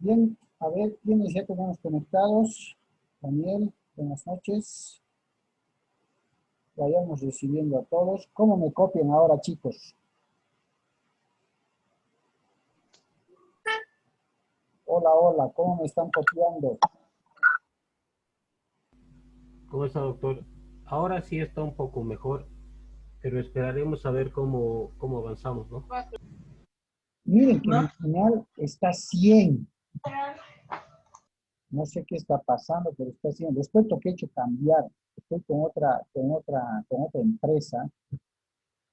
Bien, a ver, ¿quiénes ya tenemos conectados? Daniel, buenas noches. Vayamos recibiendo a todos. ¿Cómo me copian ahora, chicos? Hola, hola, ¿cómo me están copiando? ¿Cómo está, doctor? Ahora sí está un poco mejor, pero esperaremos a ver cómo avanzamos, ¿no? Miren que mi señal está 100. No sé qué está pasando, pero está 100. Después que he hecho cambiar. Estoy con otra empresa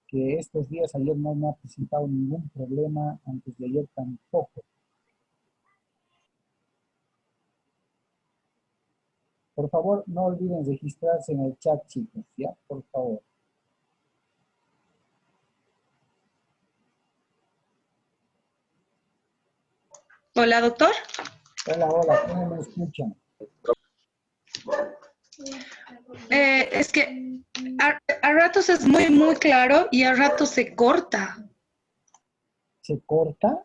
que estos días, ayer no me ha presentado ningún problema, antes de ayer tampoco. Por favor, no olviden registrarse en el chat, chicos, ¿ya? Por favor. Hola, doctor. Hola, hola, ¿cómo me escuchan? Es que a ratos es muy claro y a ratos se corta. ¿Se corta?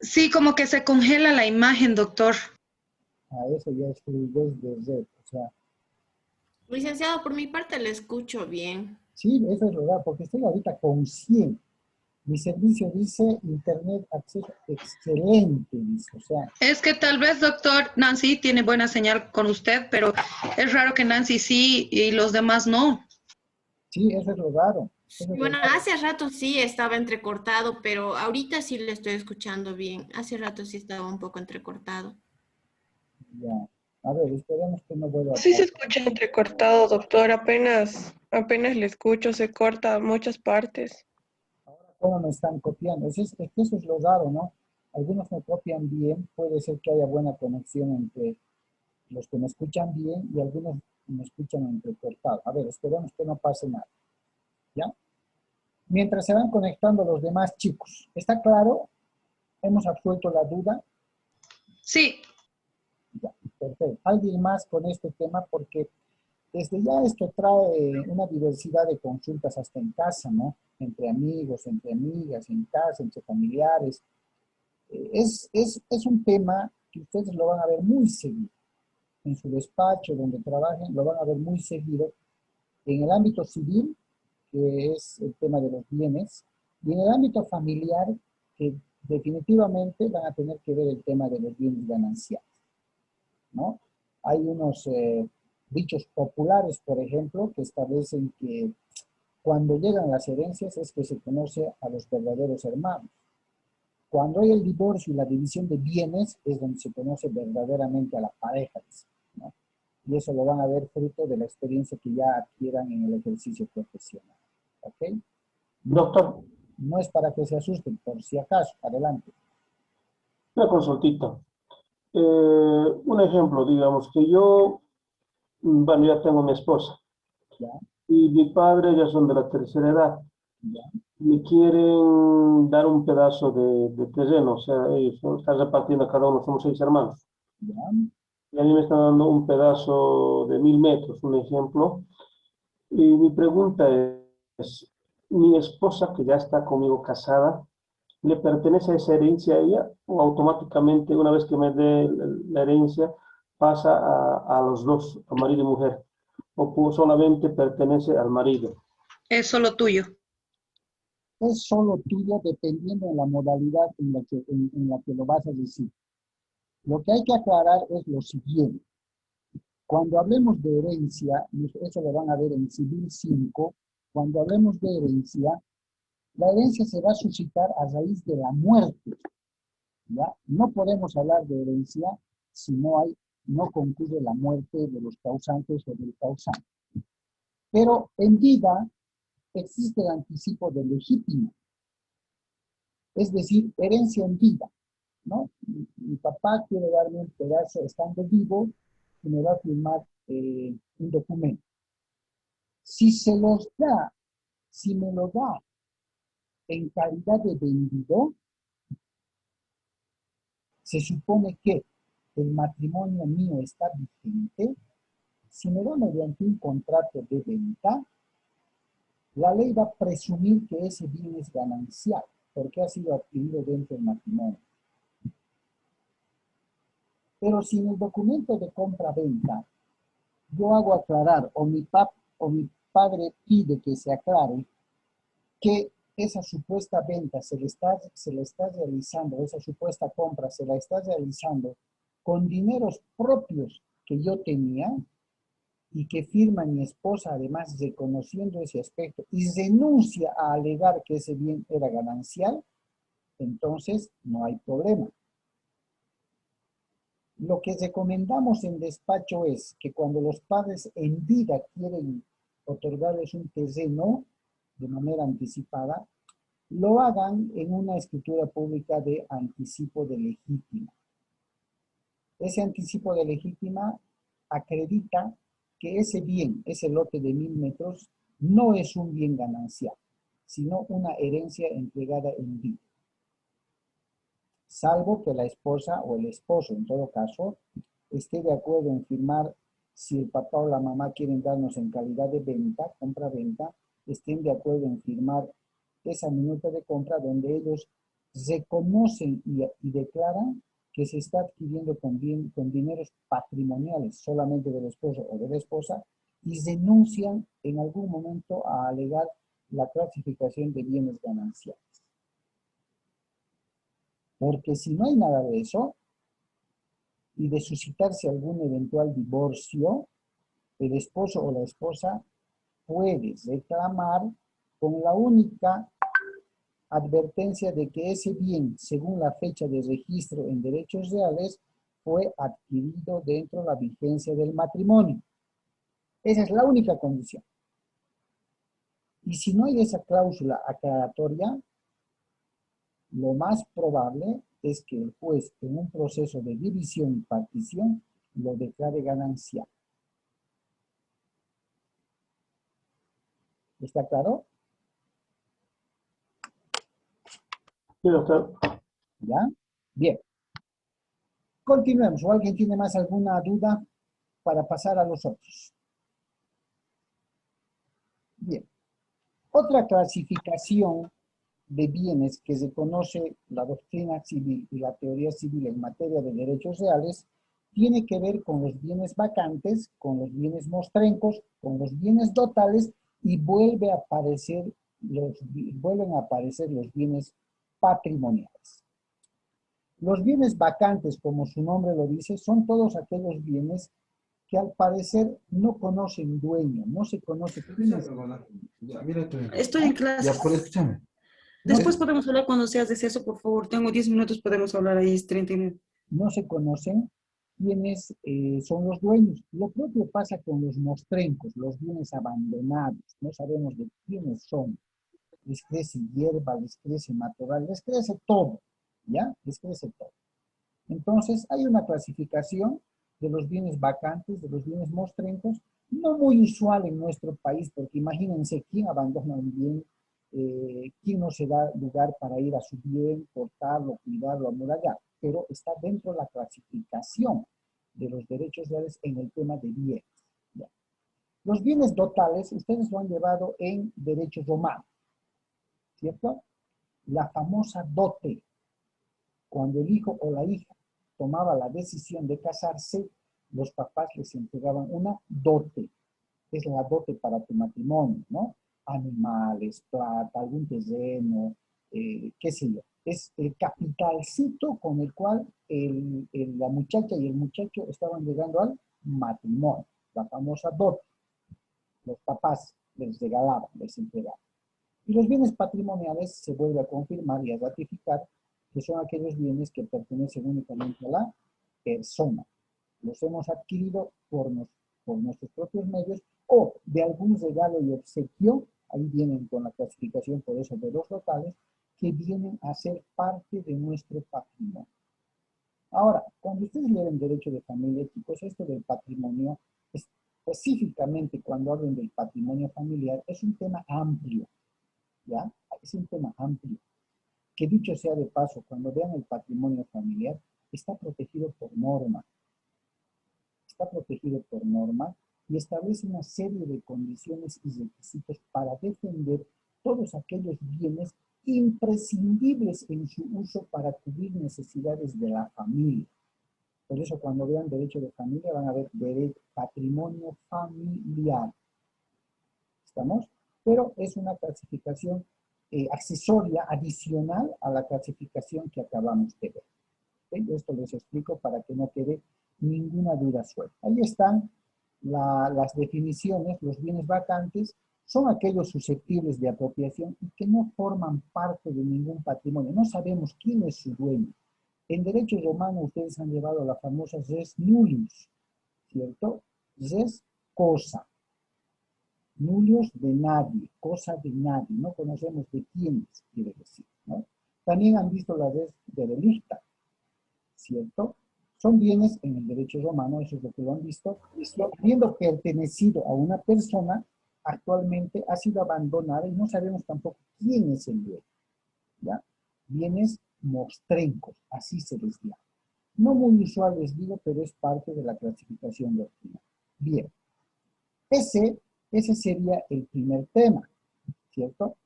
Sí, como que se congela la imagen, doctor. A eso ya es fluidez de red. O sea, Licenciado, por mi parte le escucho bien. sí, eso es verdad, porque estoy ahorita con 100. Mi servicio dice Internet acceso excelente, dice. O sea, Es que tal vez, doctor, Nancy tiene buena señal con usted, pero es raro que Nancy sí y los demás no. sí, eso es lo raro. Eso es lo Bueno, raro. hace rato sí estaba entrecortado, pero ahorita sí le estoy escuchando bien. Hace rato sí estaba un poco entrecortado. Ya. A ver, esperemos que no vuelva a Sí se pasar. escucha entrecortado, doctor. Apenas le escucho, se corta a muchas partes. Ahora, ¿cómo me están copiando? Es que eso es lo raro, ¿no? Algunos me copian bien, puede ser que haya buena conexión entre los que me escuchan bien y algunos me escuchan entrecortado. A ver, esperemos que no pase nada, ¿ya? Mientras se van conectando los demás chicos, ¿está claro? ¿Hemos absuelto la duda? Sí, Ya, perfecto. ¿Alguien más con este tema? Porque desde ya esto trae una diversidad de consultas hasta en casa, ¿no? Entre amigos, entre amigas, en casa, entre familiares. Es un tema que ustedes lo van a ver muy seguido. En su despacho, donde trabajen, lo van a ver muy seguido. En el ámbito civil, que es el tema de los bienes, y en el ámbito familiar, que definitivamente van a tener que ver el tema de los bienes gananciales, ¿no? Hay unos dichos populares, por ejemplo, que establecen que cuando llegan las herencias es que se conoce a los verdaderos hermanos. Cuando hay el divorcio y la división de bienes es donde se conoce verdaderamente a la pareja, ¿no? Y eso lo van a ver fruto de la experiencia que ya adquieran en el ejercicio profesional. ¿Ok? Doctor, No es para que se asusten, por si acaso, adelante. una consultita. Un ejemplo, digamos que yo, bueno, ya tengo mi esposa Ya, y mi padre ya son de la tercera edad. ya, Me quieren dar un pedazo de terreno, o sea, ellos están repartiendo, cada uno somos 6 hermanos. ya. Y a mí me están dando un pedazo de 1000 metros, un ejemplo. Y mi pregunta es, mi esposa que ya está conmigo casada, ¿le pertenece esa herencia a ella o automáticamente una vez que me dé la herencia pasa a los dos, a marido y mujer? ¿O solamente pertenece al marido? es solo tuyo. Es solo tuyo dependiendo de la modalidad en la que lo vas a decir. Lo que hay que aclarar es lo siguiente. Cuando hablemos de herencia, eso lo van a ver en Civil 5, cuando hablemos de herencia, la herencia se va a suscitar a raíz de la muerte, ¿ya? No podemos hablar de herencia si no concurre la muerte de los causantes o del causante. Pero en vida existe el anticipo de legítimo, es decir, herencia en vida, ¿no? Mi papá quiere darme un pedazo estando vivo y me va a firmar un documento. Si se los da, si me lo da en calidad de vendido, se supone que el matrimonio mío está vigente. Si me da mediante un contrato de venta, la ley va a presumir que ese bien es ganancial. porque ha sido adquirido dentro del matrimonio. Pero si en el documento de compra-venta yo hago aclarar, o mi padre pide que se aclare, que esa supuesta venta se le está realizando, esa supuesta compra se la está realizando con dineros propios que yo tenía y que firma mi esposa, además reconociendo ese aspecto y renuncia a alegar que ese bien era ganancial, entonces no hay problema. Lo que recomendamos en despacho es que cuando los padres en vida quieren otorgarles un terreno de manera anticipada, lo hagan en una escritura pública de anticipo de legítima. Ese anticipo de legítima acredita que ese bien, ese lote de 1000 metros, no es un bien ganancial, sino una herencia entregada en vida. Salvo que la esposa o el esposo, en todo caso, esté de acuerdo en firmar, si el papá o la mamá quieren darnos en calidad de venta, compra-venta, estén de acuerdo en firmar esa minuta de compra donde ellos reconocen y declaran que se está adquiriendo con dineros patrimoniales solamente del esposo o de la esposa y denuncian en algún momento a alegar la clasificación de bienes gananciales. Porque si no hay nada de eso, y de suscitarse algún eventual divorcio, el esposo o la esposa puede reclamar con la única advertencia de que ese bien, según la fecha de registro en derechos reales, fue adquirido dentro de la vigencia del matrimonio. Esa es la única condición. Y si no hay esa cláusula aclaratoria, lo más probable es que el juez, en un proceso de división y partición, lo declare ganancial. ¿Está claro? Sí, doctor. ¿Ya? Bien. Continuemos. ¿O alguien tiene más alguna duda para pasar a los otros? Bien. Otra clasificación de bienes que se conoce la doctrina civil y la teoría civil en materia de derechos reales tiene que ver con los bienes vacantes, con los bienes mostrencos, con los bienes dotales y vuelven a aparecer los bienes patrimoniales. Los bienes vacantes, como su nombre lo dice, son todos aquellos bienes que al parecer no conocen dueño, no se conoce quién es. Estoy en clase. Ya, pero escúchame. Después podemos hablar cuando seas deceso, por favor. Tengo 10 minutos, podemos hablar ahí, es 39. No se conocen quiénes son los dueños. Lo propio pasa con los mostrencos, los bienes abandonados. No sabemos de quiénes son. Les crece hierba, les crece matorral, les crece todo, ¿ya? Les crece todo. Entonces, hay una clasificación de los bienes vacantes, de los bienes mostrencos, no muy usual en nuestro país, porque imagínense quién abandona un bien, quién no se da lugar para ir a su bien, cortarlo, cuidarlo, amurallar, pero está dentro de la clasificación de los derechos reales en el tema de bienes. ¿Ya? Los bienes dotales, ustedes lo han llevado en derecho romano, ¿cierto? La famosa dote, cuando el hijo o la hija tomaba la decisión de casarse, los papás les entregaban una dote. Es la dote para tu matrimonio, ¿no? Animales, plata, algún terreno, qué sé yo. Es el capitalcito con el cual la muchacha y el muchacho estaban llegando al matrimonio, la famosa dote. Los papás les regalaban, les entregaban. Y los bienes patrimoniales se vuelve a confirmar y a ratificar que son aquellos bienes que pertenecen únicamente a la persona. Los hemos adquirido por nuestros propios medios o de algún regalo y obsequio, ahí vienen con la clasificación por eso de los locales, que vienen a ser parte de nuestro patrimonio. Ahora, cuando ustedes leen derecho de familia, chicos, esto del patrimonio, específicamente cuando hablan del patrimonio familiar, es un tema amplio, ¿ya? Es un tema amplio, que dicho sea de paso, cuando vean el patrimonio familiar, está protegido por norma. Está protegido por norma y establece una serie de condiciones y requisitos para defender todos aquellos bienes imprescindibles en su uso para cubrir necesidades de la familia. Por eso cuando vean derecho de familia van a ver patrimonio familiar. ¿Estamos? Pero es una clasificación accesoria, adicional a la clasificación que acabamos de ver. ¿Okay? Esto les explico para que no quede ninguna duda suelta. Ahí están las definiciones. Los bienes vacantes son aquellos susceptibles de apropiación y que no forman parte de ningún patrimonio. No sabemos quién es su dueño. En derecho romano ustedes han llevado la famosa res nullius, ¿cierto? Res, cosa. Nullius, de nadie, cosa de nadie. No conocemos de quién es, quiere decir, ¿no? También han visto la res de delicta, ¿cierto? Son bienes en el derecho romano, eso es lo que lo han visto, habiendo pertenecido a una persona, actualmente ha sido abandonada y no sabemos tampoco quién es el dueño, ¿ya? Bienes mostrencos, así se les llama. No muy usual les digo, pero es parte de la clasificación doctrinal. Bien, ese sería el primer tema, ¿cierto?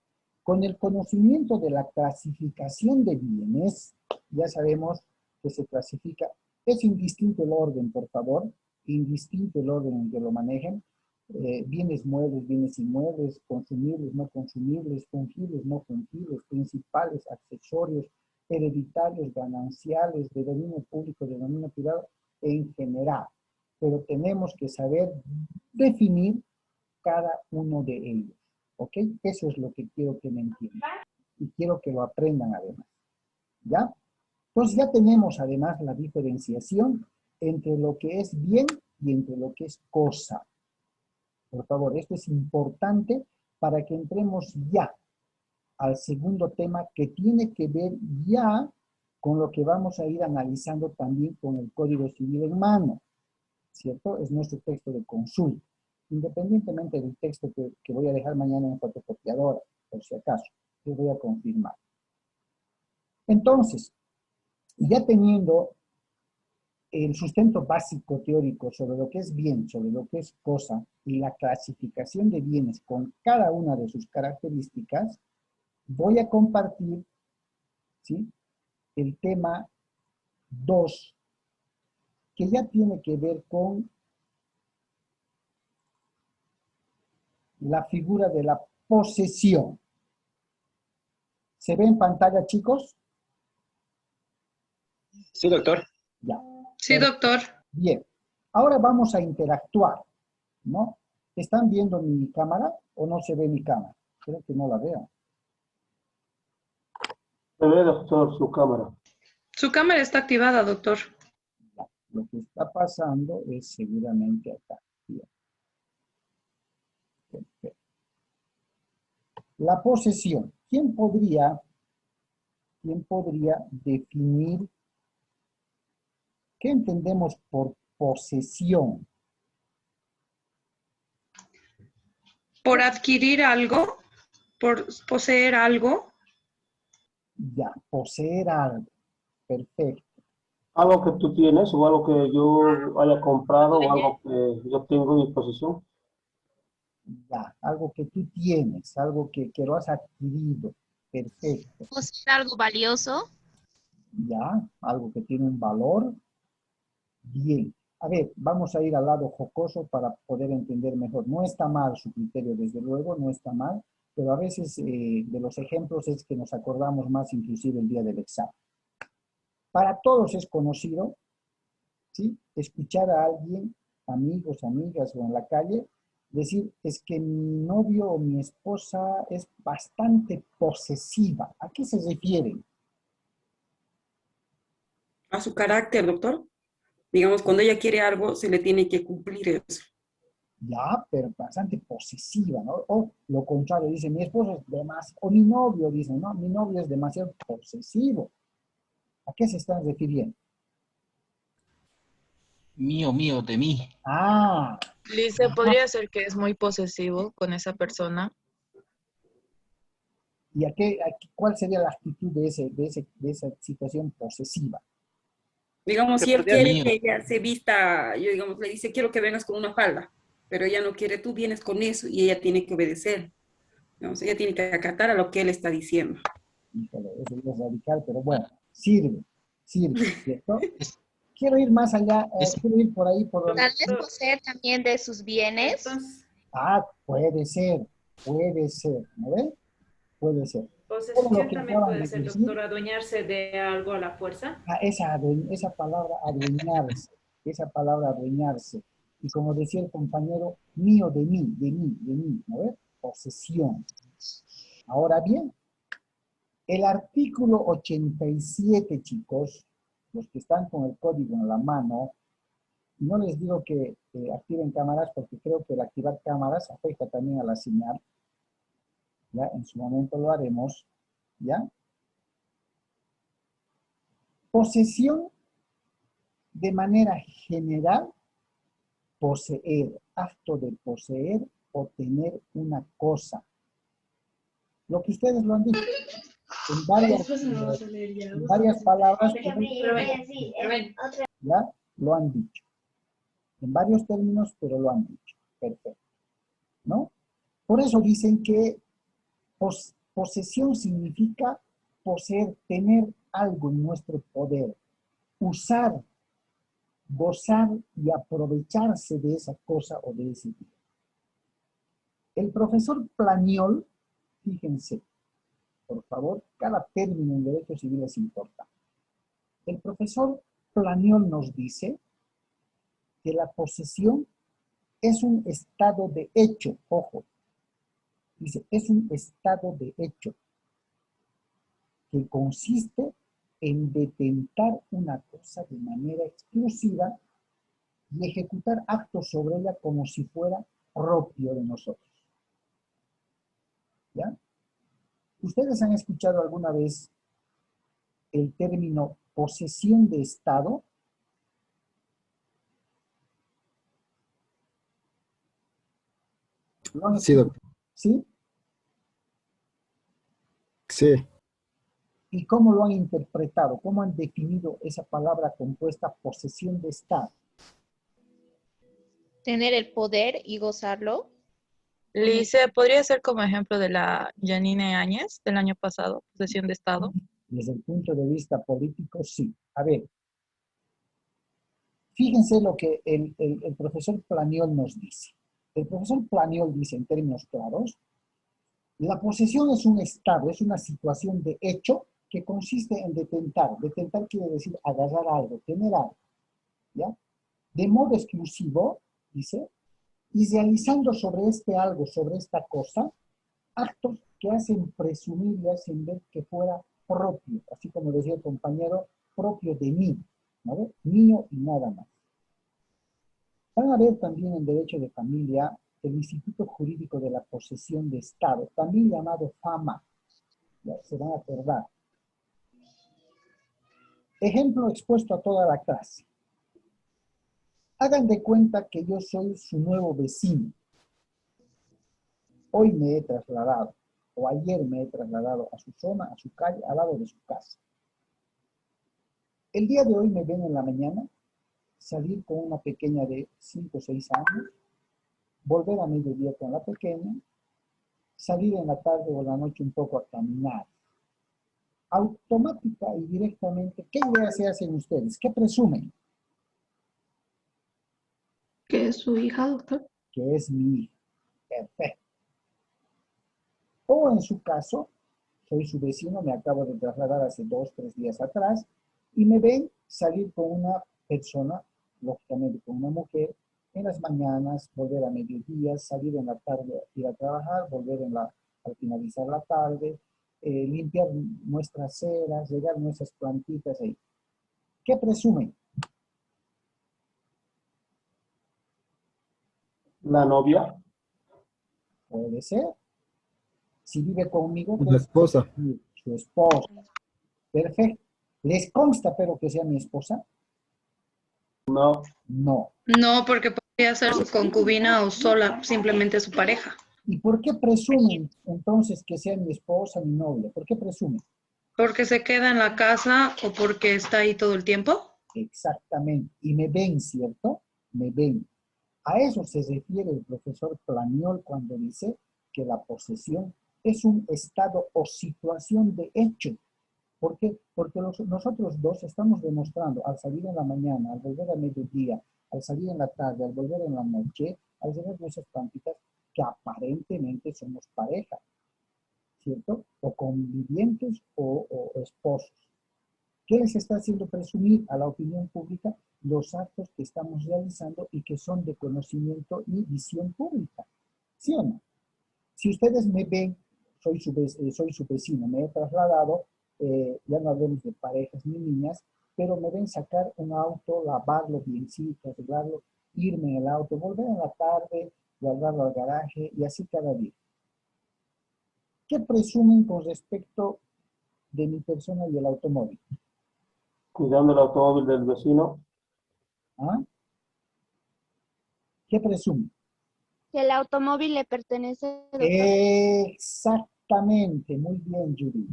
Con el conocimiento de la clasificación de bienes, ya sabemos que se clasifica, es indistinto el orden, por favor, indistinto el orden en que lo manejen, bienes muebles, bienes inmuebles, consumibles, no consumibles, fungibles, no fungibles, principales, accesorios, hereditarios, gananciales, de dominio público, de dominio privado, en general. Pero tenemos que saber definir cada uno de ellos, ¿ok? Eso es lo que quiero que me entiendan. Y quiero que lo aprendan además, ¿ya? Entonces ya tenemos además la diferenciación entre lo que es bien y entre lo que es cosa. Por favor, esto es importante para que entremos ya al segundo tema que tiene que ver ya con lo que vamos a ir analizando también con el Código Civil en mano, ¿cierto? Es nuestro texto de consulta, independientemente del texto que voy a dejar mañana en fotocopiadora, por si acaso, yo voy a confirmar. Entonces, ya teniendo el sustento básico teórico sobre lo que es bien, sobre lo que es cosa, y la clasificación de bienes con cada una de sus características, voy a compartir, ¿sí?, el tema 2, que ya tiene que ver con la figura de la posesión. ¿Se ve en pantalla, chicos? Sí, doctor. Ya. Sí, doctor. Bien. Ahora vamos a interactuar, ¿no? ¿Están viendo mi cámara o no se ve mi cámara? Creo que no la veo. Se ve, doctor, su cámara. Su cámara está activada, doctor. Ya. Lo que está pasando es seguramente acá. Bien. Perfecto. La posesión. ¿Quién podría definir qué entendemos por posesión? Por adquirir algo, por poseer algo. Ya, poseer algo. Perfecto. Algo que tú tienes o algo que yo haya comprado o algo que yo tengo en mi posesión. Ya, algo que tú tienes, algo que lo has adquirido. Perfecto. ¿Poseer algo valioso? Ya, algo que tiene un valor. Bien. A ver, vamos a ir al lado jocoso para poder entender mejor. No está mal su criterio, desde luego, no está mal, pero a veces de los ejemplos es que nos acordamos más inclusive el día del examen. Para todos es conocido, ¿sí?, escuchar a alguien, amigos, amigas o en la calle, decir, es que mi novio o mi esposa es bastante posesiva. ¿A qué se refieren? A su carácter, doctor. Digamos, cuando ella quiere algo, se le tiene que cumplir eso. Ya, pero bastante posesiva, ¿no? O lo contrario, dice, mi esposo es demasiado, o mi novio dice, no, mi novio es demasiado posesivo. ¿A qué se están refiriendo? Mío, de mí. Ah. Lice, ¿podría ser que es muy posesivo con esa persona? ¿Y cuál sería la actitud de esa situación posesiva? Digamos, si él quiere que ella se vista, yo digamos, le dice, quiero que vengas con una falda, pero ella no quiere, tú vienes con eso y ella tiene que obedecer. Digamos, ella tiene que acatar a lo que él está diciendo. Híjole, eso ya es radical, pero bueno, sirve, ¿cierto? Quiero ir más allá, quiero ir por ahí, por donde... Tal vez poseer también de sus bienes. Entonces, puede ser, ¿no ven? Puede ser. Todo lo posesión que también acaban puede de ser, decir, doctor, adueñarse de algo a la fuerza. esa palabra adueñarse, y como decía el compañero, mío, de mí, ¿no ves? Posesión. Ahora bien, el artículo 87, chicos, los que están con el código en la mano, y no les digo que activen cámaras porque creo que el activar cámaras afecta también a la señal. Ya, en su momento lo haremos, ¿ya? Posesión de manera general, poseer, acto de poseer o tener una cosa. Lo que ustedes lo han dicho. En varias palabras, ¿ya? Lo han dicho. En varios términos, pero lo han dicho. Perfecto. ¿No? Por eso dicen que posesión significa poseer, tener algo en nuestro poder, usar, gozar y aprovecharse de esa cosa o de ese bien. El profesor Planiol, fíjense, por favor, cada término en derecho civil es importante. El profesor Planiol nos dice que la posesión es un estado de hecho, ojo, dice, es un estado de hecho que consiste en detentar una cosa de manera exclusiva y ejecutar actos sobre ella como si fuera propio de nosotros. ¿Ya? ¿Ustedes han escuchado alguna vez el término posesión de Estado? Sí, doctor. ¿Sí? Sí. ¿Y cómo lo han interpretado? ¿Cómo han definido esa palabra compuesta posesión de Estado? Tener el poder y gozarlo. Lice, ¿podría ser como ejemplo de la Yanine Áñez del año pasado, posesión de Estado? Desde el punto de vista político, sí. A ver, fíjense lo que el profesor Planiol nos dice. El profesor Planiol dice en términos claros, la posesión es un estado, es una situación de hecho que consiste en detentar. Detentar quiere decir agarrar algo, tener algo, ¿ya? De modo exclusivo, dice, y realizando sobre este algo, sobre esta cosa, actos que hacen presumir y hacen ver que fuera propio, así como decía el compañero, propio de mí, ¿no? Mío y nada más. Van a ver también en Derecho de Familia el Instituto Jurídico de la Posesión de Estado, también llamado FAMA, ya se van a acordar. Ejemplo expuesto a toda la clase. Hagan de cuenta que yo soy su nuevo vecino. Hoy me he trasladado, o ayer me he trasladado a su zona, a su calle, al lado de su casa. El día de hoy me ven en la mañana salir con una pequeña de 5 o 6 años, volver a mediodía con la pequeña, salir en la tarde o en la noche un poco a caminar. Automática y directamente, ¿qué idea se hacen ustedes? ¿Qué presumen? Que es su hija, doctor. Que es mi hija. Perfecto. O en su caso, soy su vecino, me acabo de trasladar hace 2 o 3 días atrás, y me ven salir con una persona, lógicamente con una mujer, en las mañanas, volver a mediodía, salir en la tarde, ir a trabajar, volver al finalizar la tarde, limpiar nuestras ceras, regar nuestras plantitas ahí. ¿Qué presumen? La novia. Puede ser. Si vive conmigo, La esposa. su esposa. Perfecto. ¿Les consta, pero que sea mi esposa? No. No. No, porque podría ser su concubina o sola, simplemente su pareja. ¿Y por qué presumen entonces que sea mi esposa, mi novia? ¿Por qué presumen? ¿Porque se queda en la casa o porque está ahí todo el tiempo? Exactamente. Y me ven, ¿cierto? Me ven. A eso se refiere el profesor Planiol cuando dice que la posesión es un estado o situación de hecho. ¿Por qué? Porque nosotros dos estamos demostrando al salir en la mañana, al volver a mediodía, al salir en la tarde, al volver en la noche, al hacer nuestras prácticas, que aparentemente somos pareja, ¿cierto? O convivientes o esposos. ¿Qué les está haciendo presumir a la opinión pública? Los actos que estamos realizando y que son de conocimiento y visión pública. ¿Sí o no? Si ustedes me ven, soy su vecino, me he trasladado, ya no hablemos de parejas ni niñas, pero me ven sacar un auto, lavarlo biencito, arreglarlo, irme en el auto, volver en la tarde, guardarlo al garaje y así cada día. ¿Qué presumen con respecto de mi persona y el automóvil? Cuidando el automóvil del vecino. ¿Ah? ¿Qué presumen? Que el automóvil le pertenece, doctor. Exactamente, muy bien, Judy.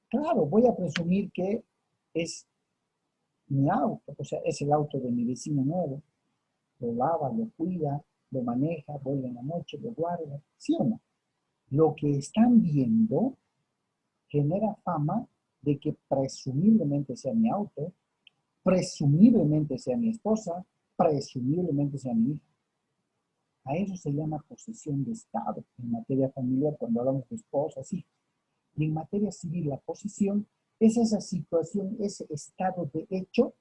Claro, voy a presumir que es mi auto, o sea, es el auto de mi vecino nuevo. Lo lava, lo cuida, lo maneja, vuelve en la noche, lo guarda, ¿sí o no? Lo que están viendo genera fama de que presumiblemente sea mi auto, presumiblemente sea mi esposa, presumiblemente sea mi hija. A eso se llama posesión de Estado. En materia familiar, cuando hablamos de esposas, hijas. Y en materia civil, la posesión es esa situación, ese estado de hecho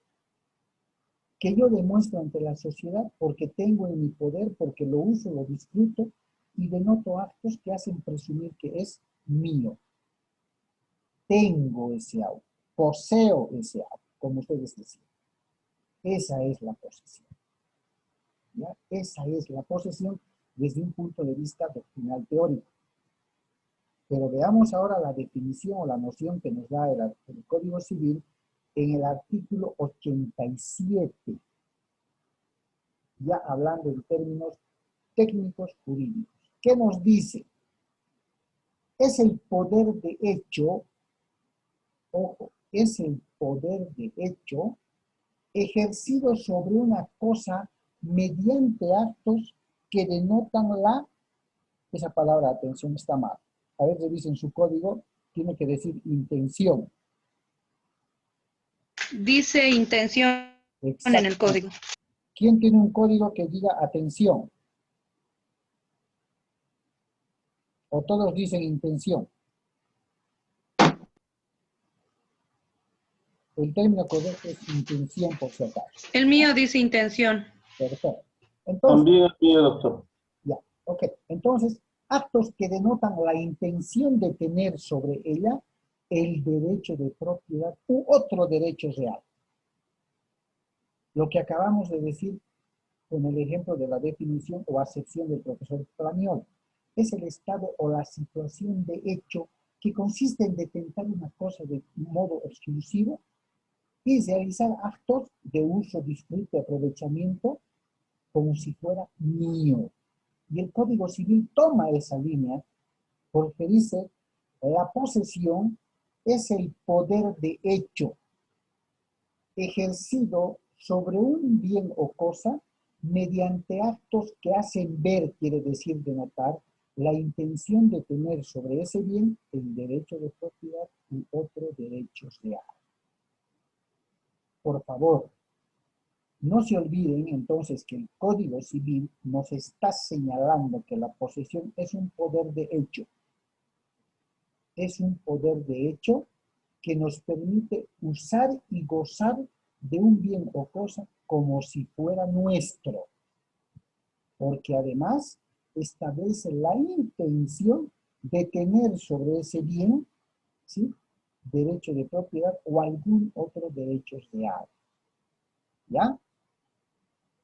que yo demuestro ante la sociedad porque tengo en mi poder, porque lo uso, lo disfruto y denoto actos que hacen presumir que es mío. Tengo ese auto, poseo ese auto, como ustedes decían. Esa es la posesión. ¿Ya? Esa es la posesión desde un punto de vista doctrinal teórico. Pero veamos ahora la definición o la noción que nos da el Código Civil en el artículo 87, ya hablando en términos técnicos jurídicos. ¿Qué nos dice? Es el poder de hecho, ojo, es el poder de hecho ejercido sobre una cosa mediante actos que denotan esa palabra, atención, está mal. A ver, revisen su código, tiene que decir intención. Dice intención en el código. ¿Quién tiene un código que diga atención? ¿O todos dicen intención? El término correcto es intención, por si acaso. El mío dice intención. Perfecto. Entonces, También el mío, doctor. Ya, ok. Entonces, actos que denotan la intención de tener sobre ella el derecho de propiedad u otro derecho real. Lo que acabamos de decir con el ejemplo de la definición o acepción del profesor Planiol es el estado o la situación de hecho que consiste en detentar una cosa de modo exclusivo y realizar actos de uso, disfrute, aprovechamiento como si fuera mío. Y el Código Civil toma esa línea porque dice, la posesión es el poder de hecho ejercido sobre un bien o cosa mediante actos que hacen ver, quiere decir denotar, la intención de tener sobre ese bien el derecho de propiedad y otros derechos reales. Por favor, no se olviden entonces que el Código Civil nos está señalando que la posesión es un poder de hecho. Es un poder de hecho que nos permite usar y gozar de un bien o cosa como si fuera nuestro. Porque además establece la intención de tener sobre ese bien, ¿sí?, derecho de propiedad o algún otro derecho real. ¿Ya?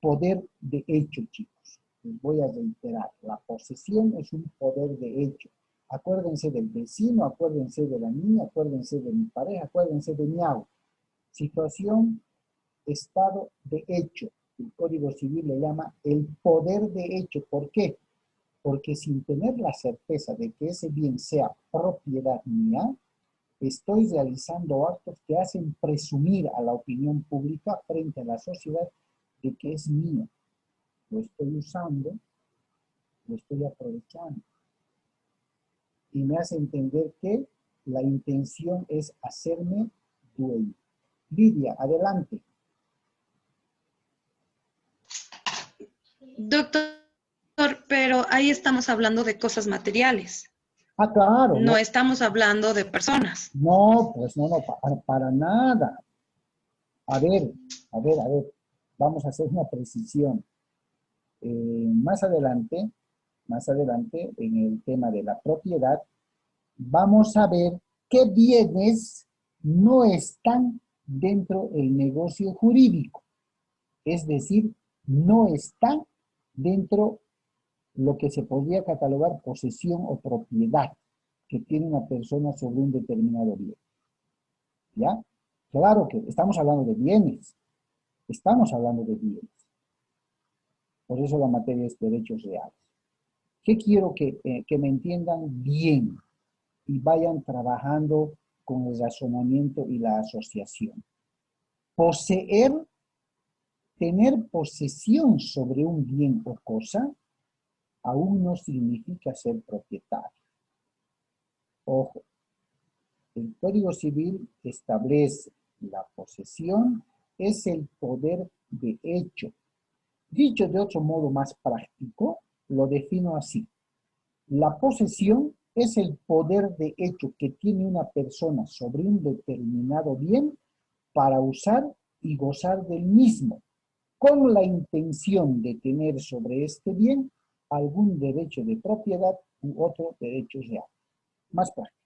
Poder de hecho, chicos. Les voy a reiterar, la posesión es un poder de hecho. Acuérdense del vecino, acuérdense de la niña, acuérdense de mi pareja, acuérdense de mi auto. Situación, estado de hecho. El Código Civil le llama el poder de hecho. ¿Por qué? Porque sin tener la certeza de que ese bien sea propiedad mía, estoy realizando actos que hacen presumir a la opinión pública frente a la sociedad de que es mío. Lo estoy usando, lo estoy aprovechando. y me hace entender que la intención es hacerme dueño. Lidia, adelante. Doctor, pero ahí estamos hablando de cosas materiales. Ah, claro. No estamos hablando de personas. No, pues no, para nada. A ver, vamos a hacer una precisión. Más adelante, en el tema de la propiedad, vamos a ver qué bienes no están dentro del negocio jurídico. Es decir, no están dentro lo que se podría catalogar posesión o propiedad que tiene una persona sobre un determinado bien. ¿Ya? Claro que estamos hablando de bienes. Estamos hablando de bienes. Por eso la materia es derechos reales. ¿Qué quiero que me entiendan bien y vayan trabajando con el razonamiento y la asociación? Poseer, tener posesión sobre un bien o cosa, aún no significa ser propietario. Ojo, el Código Civil establece la posesión es el poder de hecho. Dicho de otro modo más práctico, lo defino así. La posesión es el poder de hecho que tiene una persona sobre un determinado bien para usar y gozar del mismo, con la intención de tener sobre este bien algún derecho de propiedad u otro derecho real. Más práctico.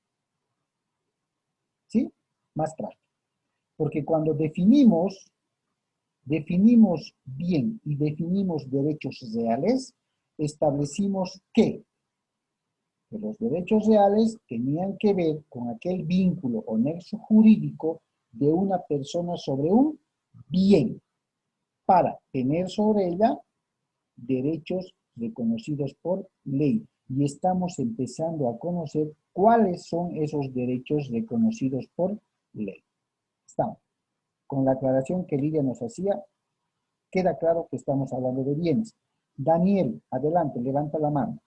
¿Sí? Más práctico. Porque cuando definimos bien y definimos derechos reales, establecimos que los derechos reales tenían que ver con aquel vínculo o nexo jurídico de una persona sobre un bien, para tener sobre ella derechos reconocidos por ley. Y estamos empezando a conocer cuáles son esos derechos reconocidos por ley. Estamos. Con la aclaración que Lidia nos hacía, queda claro que estamos hablando de bienes. Daniel, adelante, levanta la mano.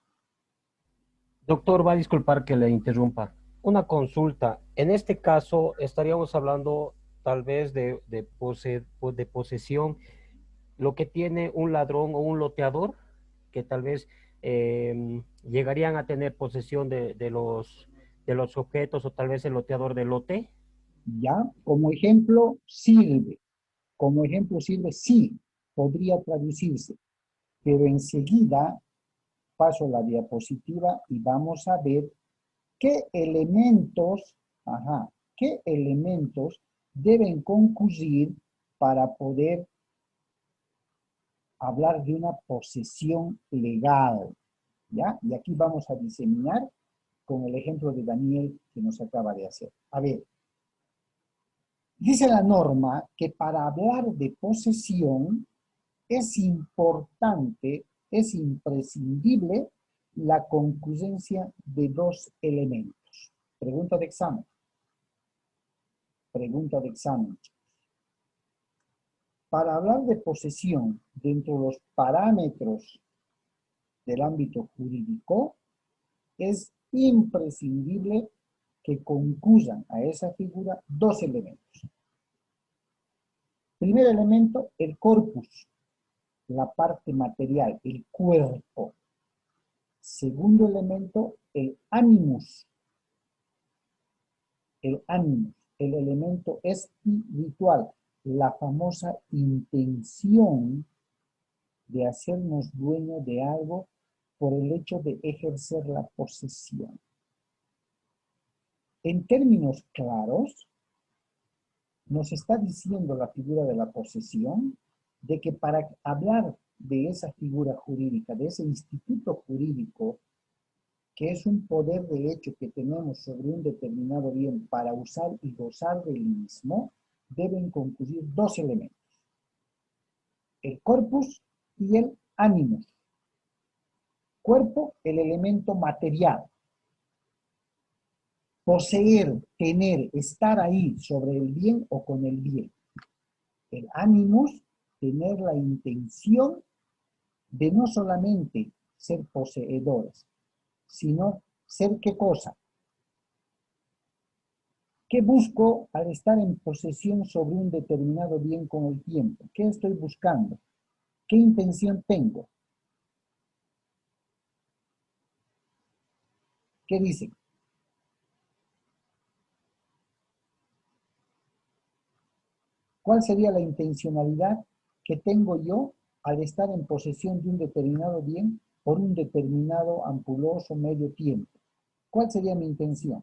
Doctor, va a disculpar que le interrumpa. Una consulta. En este caso, estaríamos hablando tal vez de posesión, lo que tiene un ladrón o un loteador, que tal vez llegarían a tener posesión de los objetos o tal vez el loteador del lote. Ya, como ejemplo sirve. Como ejemplo sirve, sí, podría traducirse. Pero enseguida paso la diapositiva y vamos a ver qué elementos, qué elementos deben concurrir para poder hablar de una posesión legal, ¿ya? Y aquí vamos a diseminar con el ejemplo de Daniel que nos acaba de hacer. A ver, dice la norma que para hablar de posesión es importante, es imprescindible la concurrencia de dos elementos. Pregunta de examen. Pregunta de examen. Para hablar de posesión dentro de los parámetros del ámbito jurídico, es imprescindible que concurran a esa figura dos elementos. Primer elemento, el corpus, la parte material, el cuerpo. Segundo elemento, el animus. El animus, el elemento espiritual, la famosa intención de hacernos dueño de algo por el hecho de ejercer la posesión. En términos claros, nos está diciendo la figura de la posesión de que para hablar de esa figura jurídica, de ese instituto jurídico, que es un poder de hecho que tenemos sobre un determinado bien para usar y gozar del mismo, deben concurrir dos elementos. El corpus y el animus. Cuerpo, el elemento material. Poseer, tener, estar ahí sobre el bien o con el bien. El animus, tener la intención de no solamente ser poseedores, sino ¿Ser qué cosa? ¿Qué busco al estar en posesión sobre un determinado bien con el tiempo? ¿Qué estoy buscando? ¿Qué intención tengo? ¿Qué dicen? ¿Cuál sería la intencionalidad que tengo yo al estar en posesión de un determinado bien por un determinado ampuloso medio tiempo? ¿Cuál sería mi intención?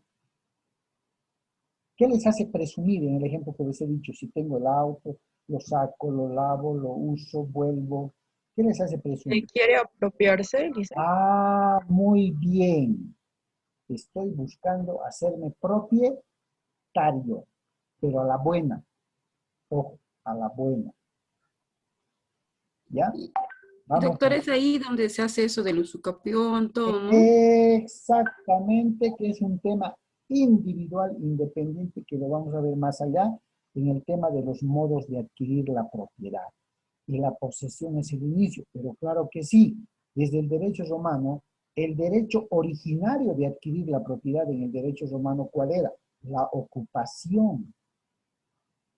¿Qué les hace presumir en el ejemplo que les he dicho? Si tengo el auto, lo saco, lo lavo, lo uso, vuelvo. ¿Qué les hace presumir? ¿Quiere apropiarse, dice? Ah, muy bien. Estoy buscando hacerme propietario, pero a la buena. Ojo, a la buena. ¿Ya? Y Vamos. doctor, es ahí donde se hace eso del usucapión, todo, ¿no? Exactamente, que es un tema individual, independiente, que lo vamos a ver más allá en el tema de los modos de adquirir la propiedad. Y la posesión es el inicio, pero claro que sí, desde el derecho romano, el derecho originario de adquirir la propiedad en el derecho romano, ¿cuál era? La ocupación,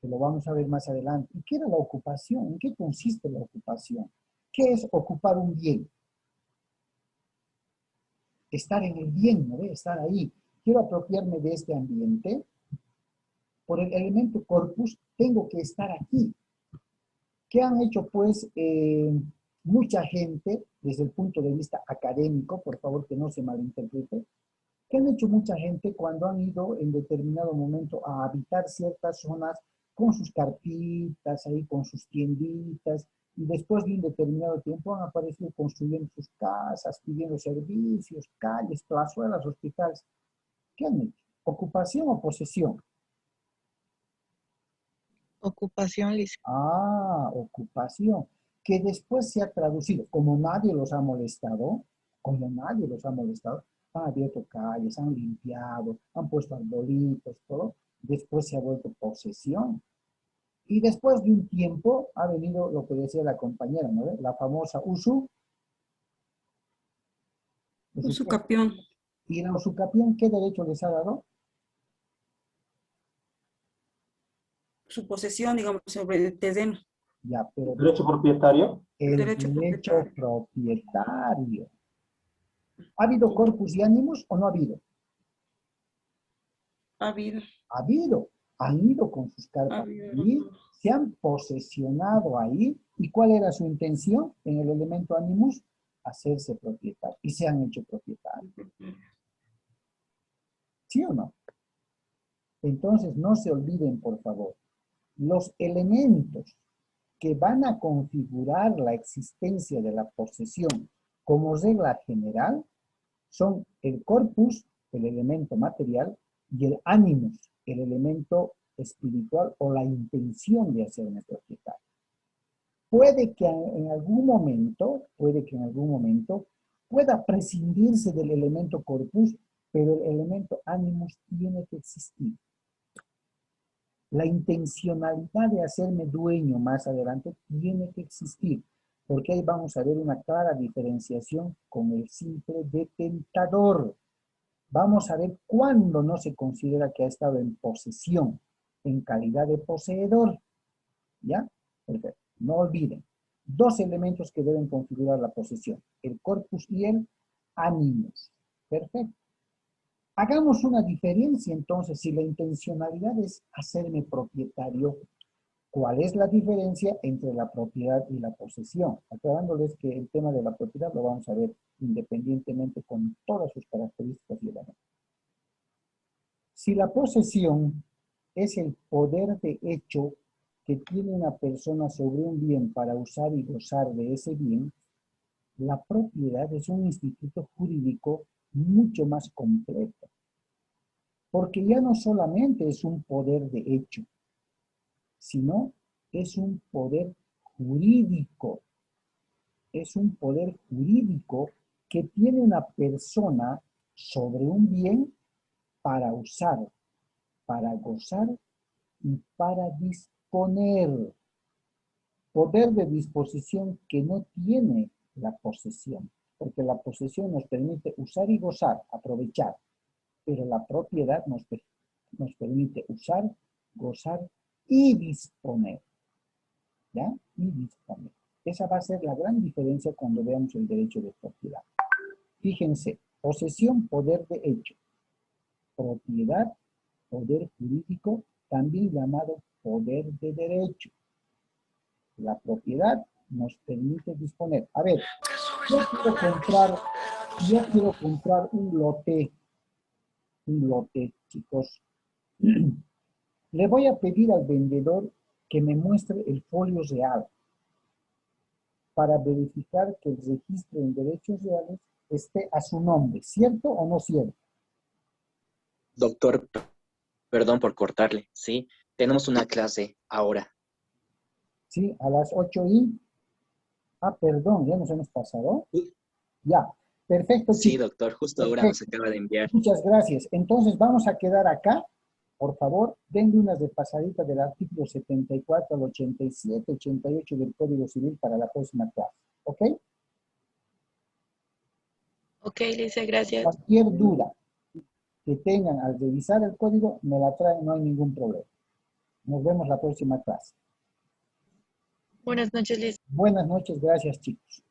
que lo vamos a ver más adelante. ¿Y qué era la ocupación? ¿En qué consiste la ocupación? ¿Qué es ocupar un bien? Estar en el bien, ¿no ve? Estar ahí. Quiero apropiarme de este ambiente. Por el elemento corpus, tengo que estar aquí. ¿Qué han hecho, pues, mucha gente, desde el punto de vista académico, por favor que no se malinterprete, qué han hecho mucha gente cuando han ido en determinado momento a habitar ciertas zonas con sus carpitas, ahí con sus tienditas, y después de un determinado tiempo han aparecido construyendo sus casas, pidiendo servicios, calles, plazuelas, hospitales? ¿Qué han hecho? ¿Ocupación o posesión? Ocupación, dice. Ah, ocupación, que después se ha traducido, como nadie los ha molestado, han abierto calles, han limpiado, han puesto arbolitos, todo, después se ha vuelto posesión. Y después de un tiempo ha venido lo que decía la compañera, ¿no ve? La famosa usu. Usucapión. ¿Y la usucapión qué derecho les ha dado? Su posesión, digamos, sobre el terreno. Ya, pero ¿Derecho propietario? el Derecho derecho propietario. propietario. ¿Ha habido corpus y ánimos o no ha habido? Ha habido. Ha habido. Han ido con sus Ha cartas habido. ahí, se han posesionado ahí. ¿Y cuál era su intención en el elemento animus? Hacerse propietario. Y se han hecho propietarios. ¿Sí o no? Entonces, no se olviden, por favor, los elementos que van a configurar la existencia de la posesión como regla general son el corpus, el elemento material, y el animus, el elemento espiritual o la intención de hacerme propietario. Puede que en algún momento pueda prescindirse del elemento corpus, pero el elemento animus tiene que existir. La intencionalidad de hacerme dueño más adelante tiene que existir, porque ahí vamos a ver una clara diferenciación con el simple detentador. Vamos a ver cuándo no se considera que ha estado en posesión, en calidad de poseedor. ¿Ya? Perfecto. No olviden, dos elementos que deben configurar la posesión, el corpus y el animus. Perfecto. Hagamos una diferencia entonces, si la intencionalidad es hacerme propietario, ¿cuál es la diferencia entre la propiedad y la posesión? Aclarándoles que el tema de la propiedad lo vamos a ver independientemente con todas sus características y elementos. Si la posesión es el poder de hecho que tiene una persona sobre un bien para usar y gozar de ese bien, la propiedad es un instituto jurídico mucho más completo. Porque ya no solamente es un poder de hecho, sino es un poder jurídico. Es un poder jurídico que tiene una persona sobre un bien para usar, para gozar y para disponer. Poder de disposición que no tiene la posesión. porque la posesión nos permite usar y gozar, aprovechar, pero la propiedad nos permite usar, gozar y disponer. ¿Ya? Y disponer. Esa va a ser la gran diferencia cuando veamos el derecho de propiedad. Fíjense, posesión, poder de hecho. Propiedad, poder jurídico, también llamado poder de derecho. La propiedad nos permite disponer. A ver, yo quiero comprar un lote, chicos. Le voy a pedir al vendedor que me muestre el folio real para verificar que el registro en derechos reales esté a su nombre, ¿cierto o no cierto? Doctor, perdón por cortarle, ¿sí? Tenemos una clase ahora. Sí, a las 8 y... Ah, perdón, ya nos hemos pasado. Ya, perfecto. Sí, chicos. doctor, justo ahora nos acaba de enviar. Muchas gracias. Entonces vamos a quedar acá. Por favor, denle unas repasaditas del artículo 74 al 87, 88 del Código Civil para la próxima clase. ¿Ok? Ok, Lice, gracias. Cualquier duda que tengan al revisar el código, me la traen, no hay ningún problema. Nos vemos la próxima clase. Buenas noches, Lice. Buenas noches, gracias chicos.